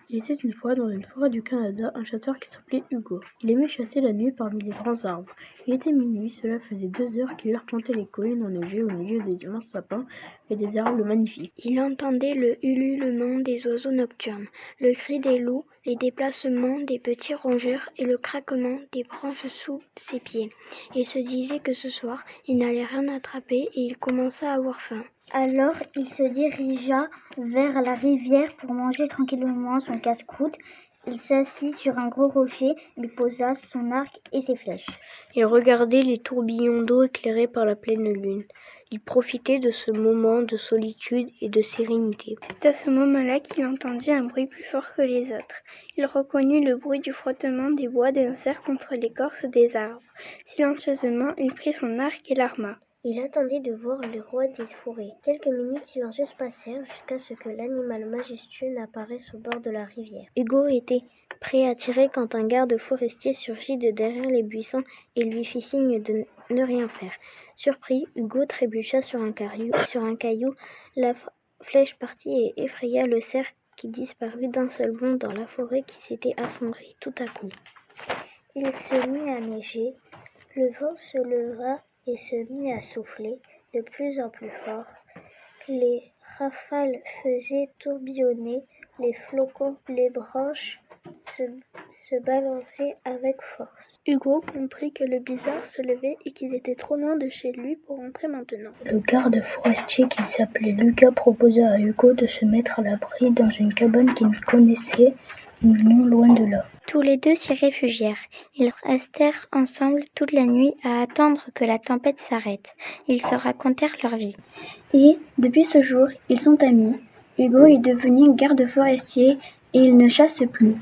Il était une fois, dans une forêt du Canada, un chasseur qui s'appelait Hugo. Il aimait chasser la nuit parmi les grands arbres. Il était minuit, cela faisait 2 heures qu'il arpentait les collines enneigées au milieu des immenses sapins et des arbres magnifiques. Il entendait le ululement des oiseaux nocturnes, le cri des loups, les déplacements des petits rongeurs et le craquement des branches sous ses pieds. Il se disait que ce soir, il n'allait rien attraper et il commença à avoir faim. Alors il se dirigea vers la rivière pour manger tranquillement son casse-croûte. Il s'assit sur un gros rocher, il posa son arc et ses flèches. Il regardait les tourbillons d'eau éclairés par la pleine lune. Il profitait de ce moment de solitude et de sérénité. C'est à ce moment-là qu'il entendit un bruit plus fort que les autres. Il reconnut le bruit du frottement des bois d'insectes contre l'écorce des arbres. Silencieusement, il prit son arc et l'arma. Il attendait de voir le roi des forêts. Quelques minutes silencieuses passèrent jusqu'à ce que l'animal majestueux n'apparaisse au bord de la rivière. Hugo était prêt à tirer quand un garde forestier surgit de derrière les buissons et lui fit signe de ne rien faire. Surpris, Hugo trébucha sur un caillou. La flèche partit et effraya le cerf qui disparut d'un seul bond dans la forêt qui s'était assombrie tout à coup. Il se mit à neiger. Le vent se leva et se mit à souffler de plus en plus fort. Les rafales faisaient tourbillonner les flocons, les branches se balançaient avec force. Hugo comprit que le bizarre se levait et qu'il était trop loin de chez lui pour entrer maintenant. Le garde forestier qui s'appelait Lucas proposa à Hugo de se mettre à l'abri dans une cabane qu'il connaissait non loin de là. Tous les deux s'y réfugièrent. Ils restèrent ensemble toute la nuit à attendre que la tempête s'arrête. Ils se racontèrent leur vie. Et, depuis ce jour, ils sont amis. Hugo est devenu garde forestier et il ne chasse plus.